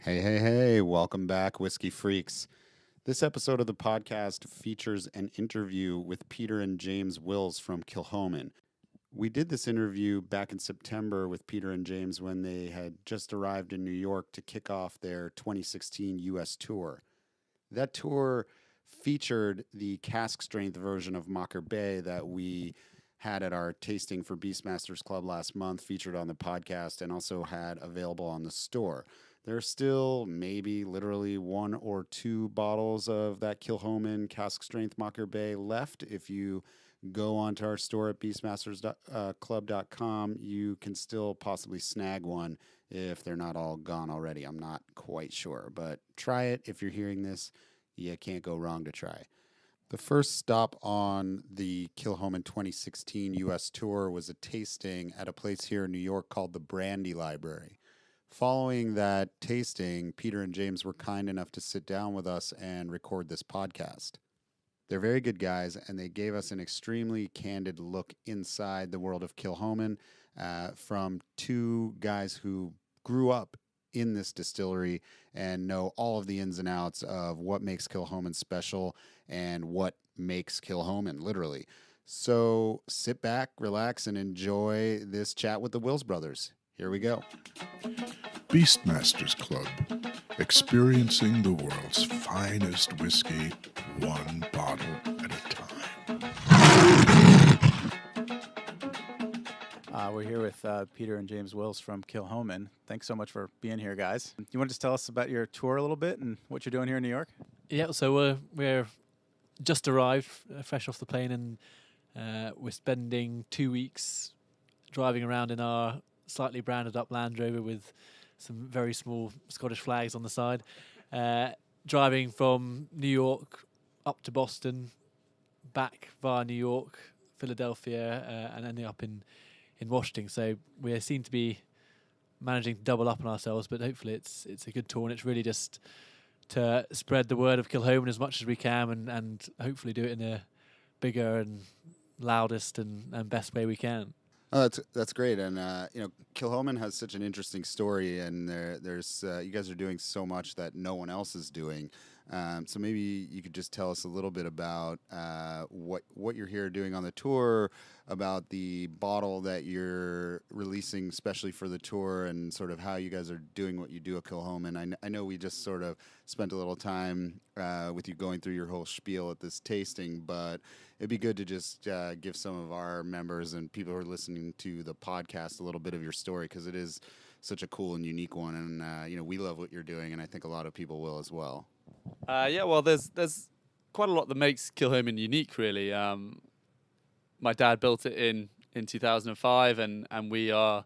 Hey, welcome back, Whiskey Freaks. This episode of the podcast features an interview with Peter and James Wills from Kilchoman. We did this interview back in September with Peter and James when they had just arrived in New York to kick off their 2016 U.S. tour. That tour featured the cask strength version of Mocker Bay that we had at our tasting for Beastmasters Club last month, featured on the podcast, and also had available on the store. There's still maybe literally one or two bottles of that Kilchoman cask strength Mocker Bay left. If you go onto our store at beastmastersclub.com, you can still possibly snag one if they're not all gone already. I'm not quite sure, but try it. If you're hearing this, you can't go wrong to try. The first stop on the Kilchoman 2016 U.S. tour was a tasting at a place here in New York called the Brandy Library. Following that tasting, Peter and James were kind enough to sit down with us and record this podcast. They're very good guys, and they gave us an extremely candid look inside the world of Kilchoman from two guys who grew up in this distillery and know all of the ins and outs of what makes Kilchoman special and what makes Kilchoman, literally. So sit back, relax, and enjoy this chat with the Wills brothers. Here we go. Beastmasters Club, experiencing the world's finest whiskey, one bottle at a time. We're here with Peter and James Wills from Kilchoman. Thanks so much for being here, guys. You want to just tell us about your tour a little bit and what you're doing here in New York? Yeah, so we're just arrived, fresh off the plane, and we're spending 2 weeks driving around in our slightly branded up Land Rover with some very small Scottish flags on the side, driving from New York up to Boston, back via New York, Philadelphia, and ending up in Washington. So we seem to be managing to double up on ourselves, but hopefully it's a good tour, and it's really just to spread the word of Kilchoman as much as we can, and hopefully do it in a bigger and loudest and best way we can. Oh, that's great, and Kilchoman has such an interesting story, and there's you guys are doing so much that no one else is doing. So maybe you could just tell us a little bit about what you're here doing on the tour, about the bottle that you're releasing especially for the tour, and sort of how you guys are doing what you do at Kilchoman. I know we just sort of spent a little time with you going through your whole spiel at this tasting, but it'd be good to just give some of our members and people who are listening to the podcast a little bit of your story, because it is such a cool and unique one, and we love what you're doing, and I think a lot of people will as well. Well, there's quite a lot that makes Kilchoman unique, really. My dad built it in 2005, and we were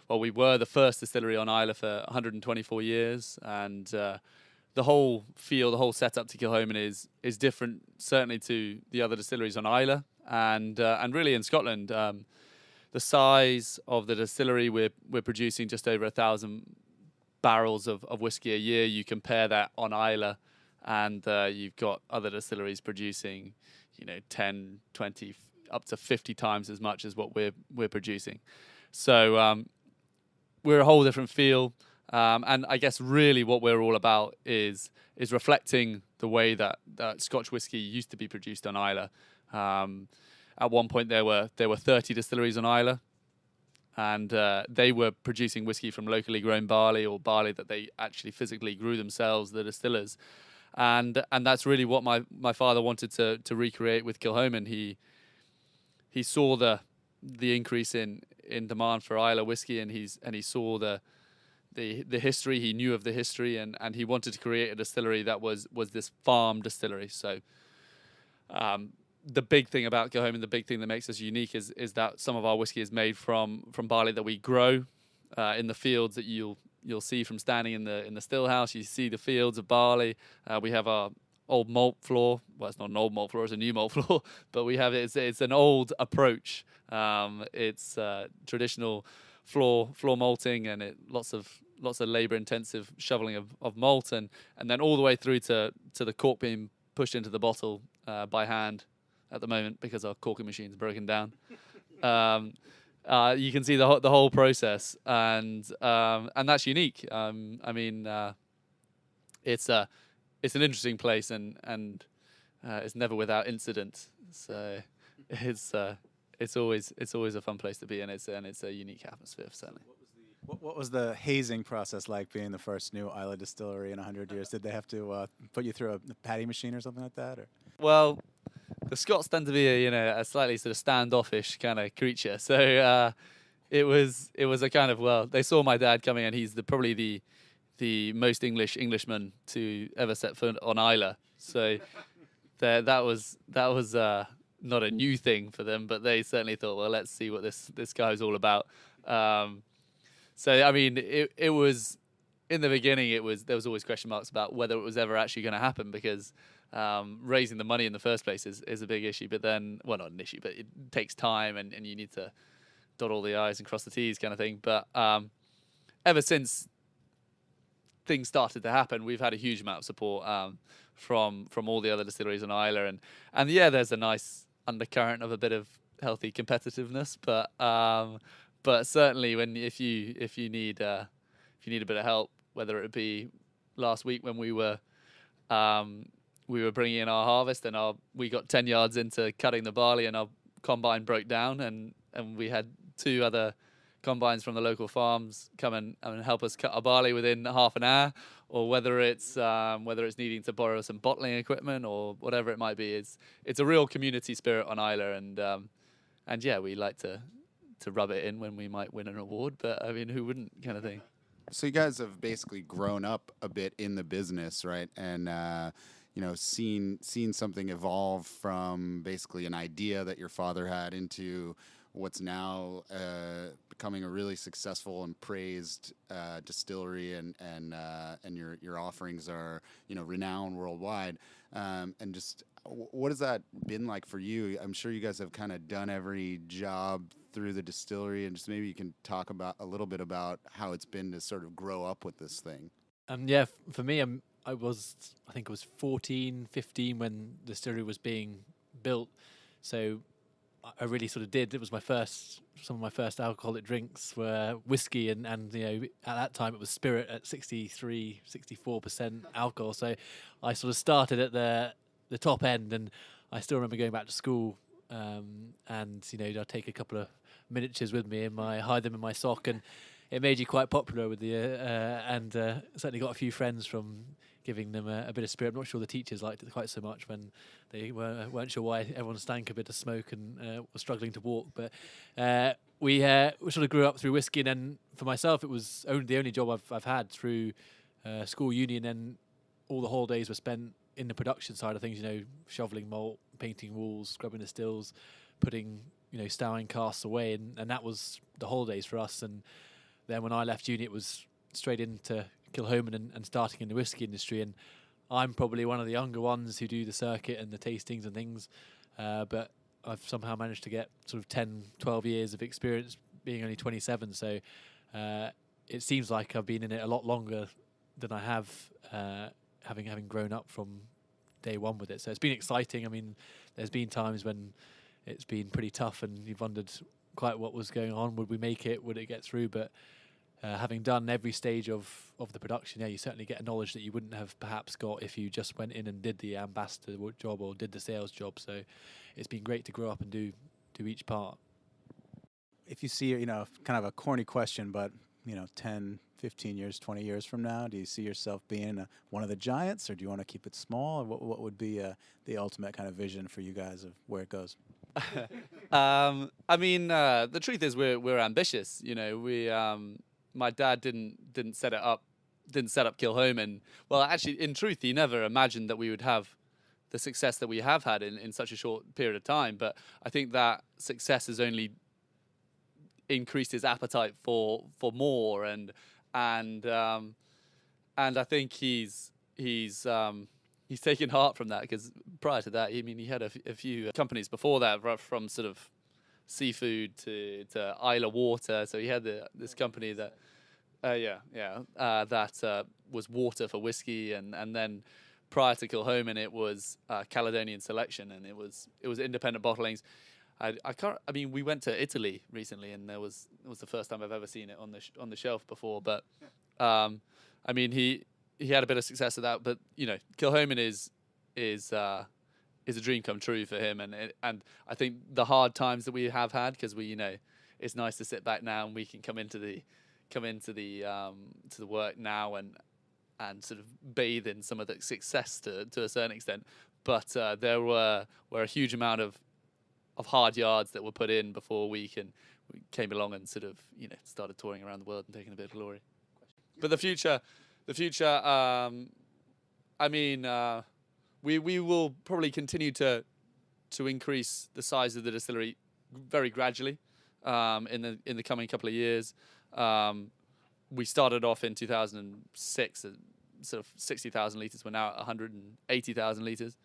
the first distillery on Islay for 124 years, and the whole feel, the whole setup to Kilchoman is different, certainly to the other distilleries on Islay, and really in Scotland. The size of the distillery, we're producing just over 1,000 barrels of whiskey a year. You compare that on Islay, and you've got other distilleries producing, 10, 20, up to 50 times as much as what we're producing. So we're a whole different feel, and I guess really what we're all about is reflecting the way that Scotch whiskey used to be produced on Islay. At one point there were 30 distilleries on Islay, and they were producing whiskey from locally grown barley, or barley that they actually physically grew themselves, the distillers. And that's really what my father wanted to recreate with Kilchoman. He saw the increase in demand for Islay whiskey, and he saw the history. He knew of the history, and he wanted to create a distillery that was this farm distillery. So the big thing about Kilchoman, the big thing that makes us unique is that some of our whiskey is made from barley that we grow in the fields that you'll see from standing in the still house. You see the fields of barley. We have our old malt floor. Well, it's not an old malt floor; it's a new malt floor. But we have it's an old approach. It's traditional floor malting, and lots of labor intensive shoveling of malt, and then all the way through to the cork being pushed into the bottle by hand at the moment, because our corking machine's broken down. You can see the whole process, and that's unique. it's an interesting place, and it's never without incident. So it's always a fun place to be, and it's a unique atmosphere certainly. What was the hazing process like, being the first new Islay distillery in 100 years? Did they have to put you through a patty machine or something like that? Or? Well, the Scots tend to be a slightly sort of standoffish kind of creature. So it was a kind of, well, they saw my dad coming, and he's probably the most Englishman to ever set foot on Islay. So that was not a new thing for them, but they certainly thought, well, let's see what this guy's all about. So I mean, it was, in the beginning, there was always question marks about whether it was ever actually going to happen, because raising the money in the first place is a big issue. But then, well, not an issue, but it takes time, and you need to dot all the I's and cross the T's kind of thing. But ever since things started to happen, we've had a huge amount of support from all the other distilleries on Islay, and yeah, there's a nice undercurrent of a bit of healthy competitiveness, but certainly if you need a bit of help, whether it be last week when we were bringing in our harvest, and we got 10 yards into cutting the barley, and our combine broke down, and we had 2 other combines from the local farms come and help us cut our barley within half an hour, or whether it's needing to borrow some bottling equipment or whatever it might be. It's a real community spirit on Islay, and yeah, we like to rub it in when we might win an award, but I mean, who wouldn't, kind of thing. So you guys have basically grown up a bit in the business, right? And seen something evolve from basically an idea that your father had into what's now becoming a really successful and praised distillery, and your offerings are renowned worldwide. And just what has that been like for you? I'm sure you guys have kind of done every job through the distillery, and just maybe you can talk about a little bit about how it's been to sort of grow up with this thing. Yeah, for me, I think it was 14, 15 when the distillery was being built. So I really sort of did. It was some of my first alcoholic drinks were whiskey, and at that time it was spirit at 63, 64% alcohol. So I sort of started at the top end, and I still remember going back to school, and I'd take a couple of miniatures with me, hide them in my sock, and it made you quite popular with and certainly got a few friends from giving them a bit of spirit. I'm not sure the teachers liked it quite so much when they weren't sure why everyone stank a bit of smoke and was struggling to walk. But we sort of grew up through whiskey, and then for myself, it was the only job I've had through school, uni, and then all the holidays were spent in the production side of things. Shoveling malt, painting walls, scrubbing the stills, putting stowing casks away, and that was the holidays for us. And then when I left uni, it was straight into Kilchoman and starting in the whiskey industry. And I'm probably one of the younger ones who do the circuit and the tastings and things, but I've somehow managed to get sort of 10, 12 years of experience being only 27. So it seems like I've been in it a lot longer than I have, having grown up from day one with it. So it's been exciting. I mean, there's been times when it's been pretty tough, and you've wondered quite what was going on. Would we make it? Would it get through? But having done every stage of the production, you certainly get a knowledge that you wouldn't have perhaps got if you just went in and did the ambassador job or did the sales job. So it's been great to grow up and do each part. If you see, kind of a corny question, but 10, 15 years, 20 years from now, do you see yourself being one of the giants, or do you want to keep it small? What would be the ultimate kind of vision for you guys of where it goes? I mean, the truth is we're ambitious. My dad didn't set up Kilchoman. Well, actually, in truth, he never imagined that we would have the success that we have had in such a short period of time. But I think that success has only increased his appetite for more, and I think he's taken heart from that, because prior to that, I mean, he had a few companies before that, from sort of seafood to Islay water. So he had this company that that was water for whiskey, and then prior to Kilchoman, it was Caledonian Selection, and it was independent bottlings. I mean, we went to Italy recently, and it was the first time I've ever seen it on the shelf before. But I mean, he had a bit of success with that. But Kilchoman is a dream come true for him, and I think the hard times that we have had, because it's nice to sit back now and we can come into the to the work now and sort of bathe in some of the success to a certain extent. But there were a huge amount of hard yards that were put in before we came along and sort of started touring around the world and taking a bit of glory. But the future, we will probably continue to increase the size of the distillery very gradually in the coming couple of years. We started off in 2006 at sort of 60,000 litres. We're now at 180,000 litres.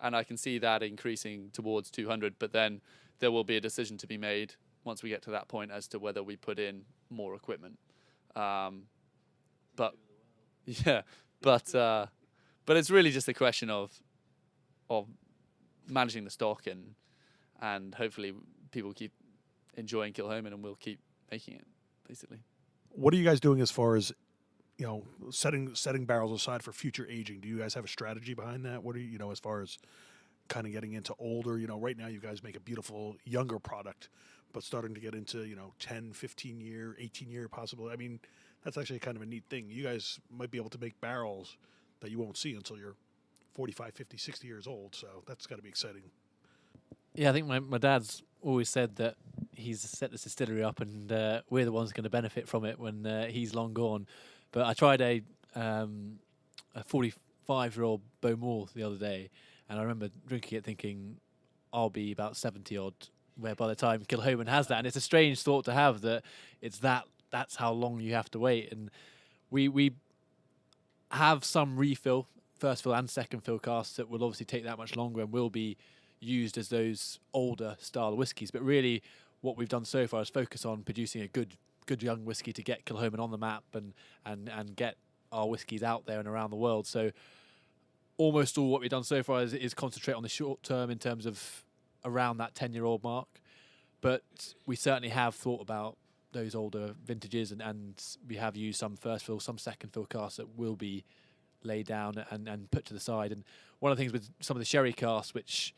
And I can see that increasing towards 200, but then there will be a decision to be made once we get to that point as to whether we put in more equipment. But it's really just a question of managing the stock and hopefully people keep enjoying Kilchoman and we'll keep making it, basically. What are you guys doing as far as setting barrels aside for future aging? Do you guys have a strategy behind that? What are you, as far as kind of getting into older, right now you guys make a beautiful younger product, but starting to get into, 10, 15 year, 18 year possible. I mean, that's actually kind of a neat thing. You guys might be able to make barrels that you won't see until you're 45, 50, 60 years old. So that's got to be exciting. Yeah, I think my dad's always said that he's set this distillery up and we're the ones going to benefit from it when he's long gone. But I tried a 45-year-old Beaumont the other day, and I remember drinking it thinking, I'll be about 70-odd, where by the time Kilchoman has that. And it's a strange thought to have that that's how long you have to wait. And we have some refill, first fill and second fill casks that will obviously take that much longer and will be used as those older style whiskies. But really what we've done so far is focus on producing a good young whiskey to get Kilchoman on the map and get our whiskies out there and around the world. So almost all what we've done so far is concentrate on the short term in terms of around that 10-year-old mark. But we certainly have thought about those older vintages and we have used some first fill, some second fill casks that will be laid down and put to the side. And one of the things with some of the sherry casks, which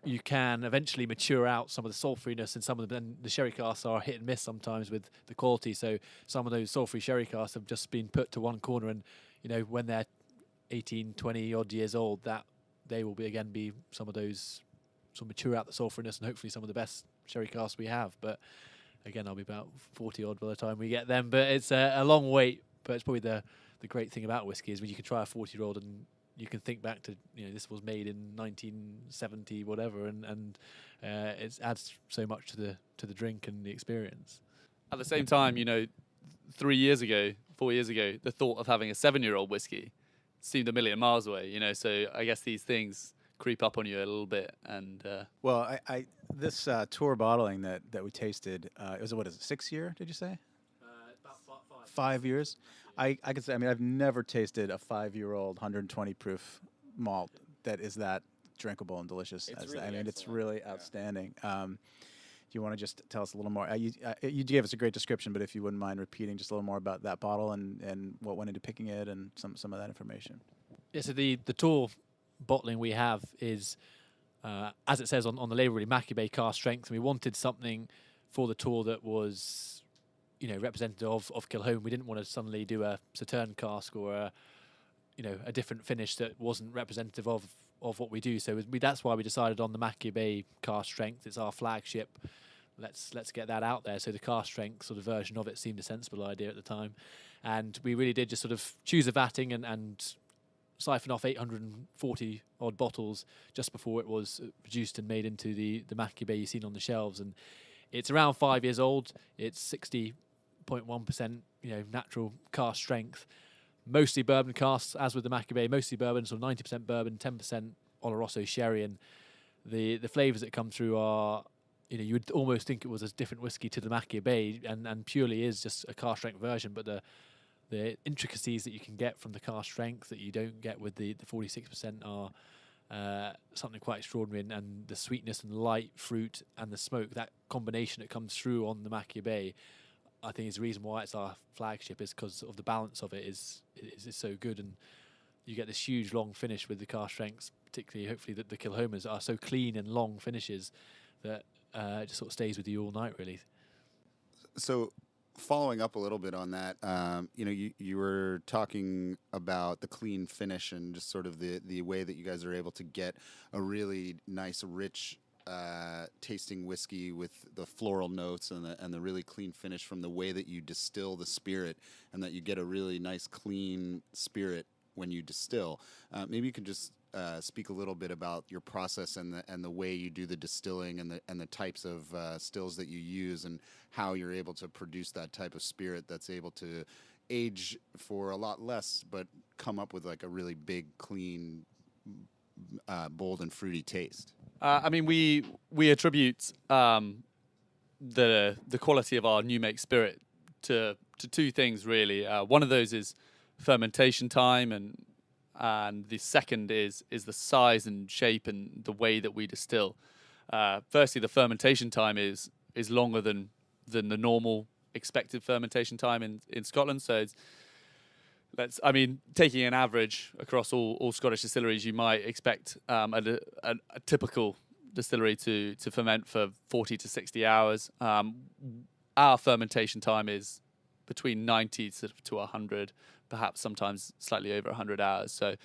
you can eventually mature out some of the sulfuriness in some of them, and the sherry casks are hit and miss sometimes with the quality. So some of those sulfury sherry casks have just been put to one corner, and when they're 18, 20 odd years old, that they will be some of those sort of mature out the sulfuriness and hopefully some of the best sherry casks we have. But again, I'll be about 40 odd by the time we get them. But it's a long wait. But it's probably the great thing about whiskey is when you can try a 40-year-old and you can think back to this was made in 1970 whatever, and it adds so much to the drink and the experience. At the same time, 4 years ago, the thought of having a 7-year-old whiskey seemed a million miles away. So I guess these things creep up on you a little bit. And well, I this tour bottling that we tasted, it was, what is it, 6 year? Did you say? About 5. 5 years. I could say, I've never tasted a 5-year-old 120 proof malt that is that drinkable and delicious. It's It's really outstanding. Do you want to just tell us a little more? You gave us a great description, but if you wouldn't mind repeating just a little more about that bottle and what went into picking it and some of that information. Yeah, so the tour bottling we have is, as it says on the label, really Mackey Bay cask strength. And we wanted something for the tour that was representative of Kilchoman. We didn't want to suddenly do a Sauterne cask or a different finish that wasn't representative of what we do. So that's why we decided on the Mackey Bay cask strength. It's our flagship. Let's get that out there. So the cask strength sort of version of it seemed a sensible idea at the time, and we really did just sort of choose a vatting and siphon off 840 odd bottles just before it was produced and made into the Mackey Bay you've seen on the shelves. And it's around 5 years old. It's 60.1% natural cask strength, mostly bourbon casks, as with the Mackey Bay, mostly bourbon, so 90% bourbon, 10% Oloroso sherry. And the flavours that come through are, you would almost think it was a different whiskey to the Mackey Bay, and purely is just a cask strength version. But the intricacies that you can get from the cask strength that you don't get with the 46% are something quite extraordinary, and the sweetness and light fruit and the smoke, that combination that comes through on the Mackey Bay, I think is the reason why it's our flagship, is because of the balance of it is so good, and you get this huge long finish with the cask strengths, particularly hopefully that the Kilchomans are so clean and long finishes that it just sort of stays with you all night, really. So, following up a little bit on that, you were talking about the clean finish and just sort of the way that you guys are able to get a really nice, rich tasting whiskey with the floral notes and the really clean finish from the way that you distill the spirit, and that you get a really nice, clean spirit when you distill. Maybe you could just speak a little bit about your process and the way you do the distilling and the types of stills that you use, and how you're able to produce that type of spirit that's able to age for a lot less but come up with like a really big, clean, bold and fruity taste. I mean, we attribute the quality of our new make spirit to two things really. One of those is fermentation time, and the second is the size and shape and the way that we distill. Firstly, the fermentation time is longer than the normal expected fermentation time in Scotland. So taking an average across all Scottish distilleries, you might expect a typical distillery to ferment for 40 to 60 hours. Our fermentation time is between 90 to 100, perhaps sometimes slightly over 100 hours. So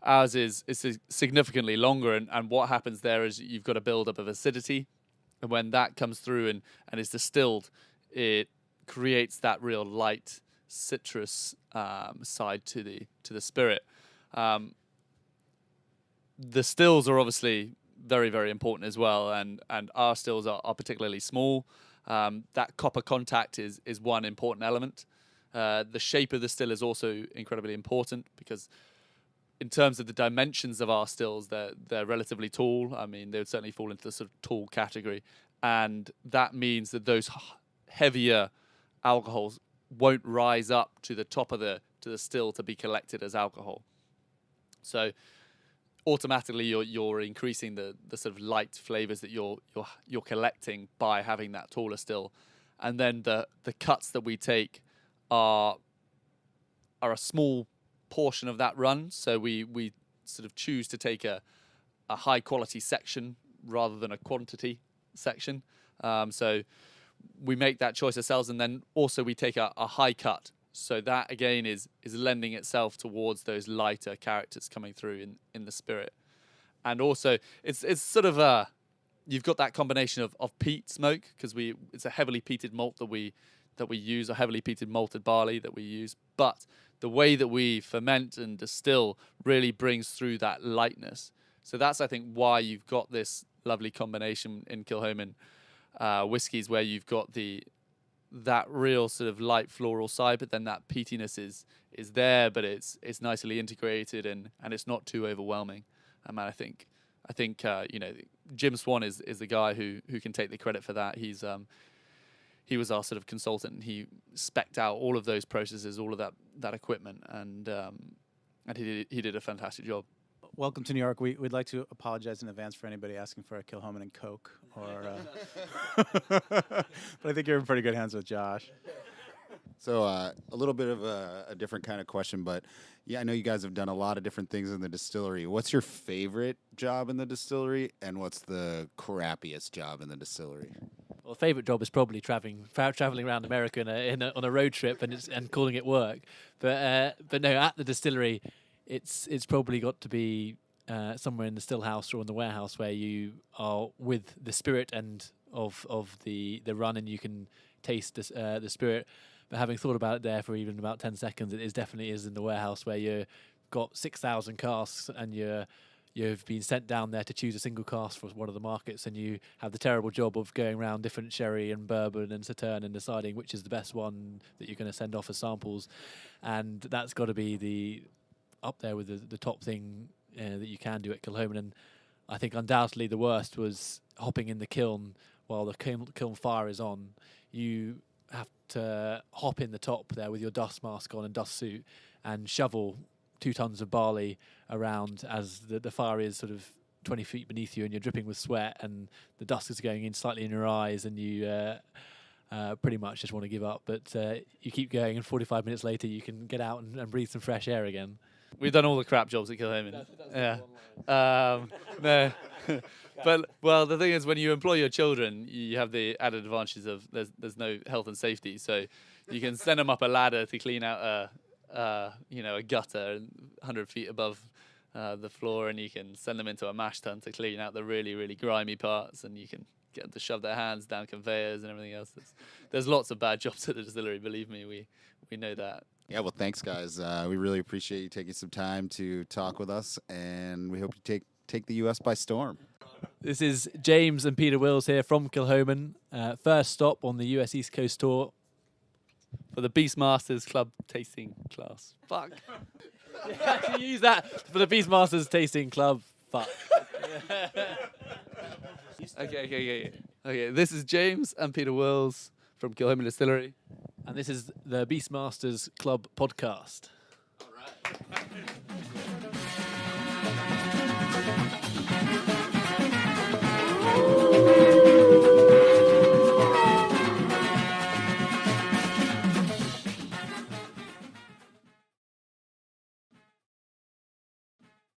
ours is significantly longer, and what happens there is you've got a build-up of acidity, and when that comes through and is distilled, it creates that real light citrus side to the spirit. The stills are obviously very, very important as well, and our stills are particularly small. That copper contact is one important element. The shape of the still is also incredibly important, because in terms of the dimensions of our stills, they're relatively tall. I mean, they would certainly fall into the sort of tall category, and that means that those heavier alcohols won't rise up to the top of the still to be collected as alcohol. So automatically you're increasing the sort of light flavors that you're collecting by having that taller still. And then the cuts that we take are a small portion of that run. So we sort of choose to take a high quality section rather than a quantity section. So we make that choice ourselves, and then also we take a high cut. So that again is lending itself towards those lighter characters coming through in the spirit. And also it's sort of you've got that combination of peat smoke, because it's a heavily peated malt that we use, a heavily peated malted barley that we use, but the way that we ferment and distill really brings through that lightness. So that's, I think, why you've got this lovely combination in Kilchoman whiskies, where you've got that real sort of light floral side, but then that peatiness is there, but it's nicely integrated and it's not too overwhelming. And I think Jim Swan is the guy who can take the credit for that. He was our sort of consultant, and he spec'd out all of those processes, all of that equipment, and he did a fantastic job. Welcome to New York. We'd like to apologize in advance for anybody asking for a Kilchoman and Coke. But I think you're in pretty good hands with Josh. So a little bit of a different kind of question, but yeah, I know you guys have done a lot of different things in the distillery. What's your favorite job in the distillery, and what's the crappiest job in the distillery? Well, favorite job is probably traveling around America on a road trip and calling it work. But no, at the distillery, it's probably got to be somewhere in the still house or in the warehouse, where you are with the spirit and of the run, and you can taste the spirit. But having thought about it there for even about 10 seconds, it definitely is in the warehouse, where you've got 6,000 casks and you've been sent down there to choose a single cask for one of the markets, and you have the terrible job of going around different sherry and bourbon and Sauterne and deciding which is the best one that you're going to send off as samples. And that's got to be up there with the top thing that you can do at Kilchoman. And I think undoubtedly the worst was hopping in the kiln while the kiln fire is on. You have to hop in the top there with your dust mask on and dust suit and shovel 2 tons of barley around as the fire is sort of 20 feet beneath you, and you're dripping with sweat, and the dust is going in slightly in your eyes, and you pretty much just want to give up. But you keep going, and 45 minutes later, you can get out and breathe some fresh air again. We've done all the crap jobs at Kilchoman. No. But, well, the thing is, when you employ your children, you have the added advantages of there's no health and safety. So you can send them up a ladder to clean out a gutter 100 feet above the floor, and you can send them into a mash tun to clean out the really, really grimy parts, and you can get them to shove their hands down conveyors and everything else. There's lots of bad jobs at the distillery, believe me, we know that. Yeah, well, thanks, guys. We really appreciate you taking some time to talk with us, and we hope you take the U.S. by storm. This is James and Peter Wills here from Kilchoman. First stop on the US East Coast tour. For the Beastmasters Club tasting class. Fuck. You actually use that for the Beastmasters Tasting Club. Fuck. Okay, this is James and Peter Wills from Kilchoman Distillery. And this is the Beastmasters Club podcast.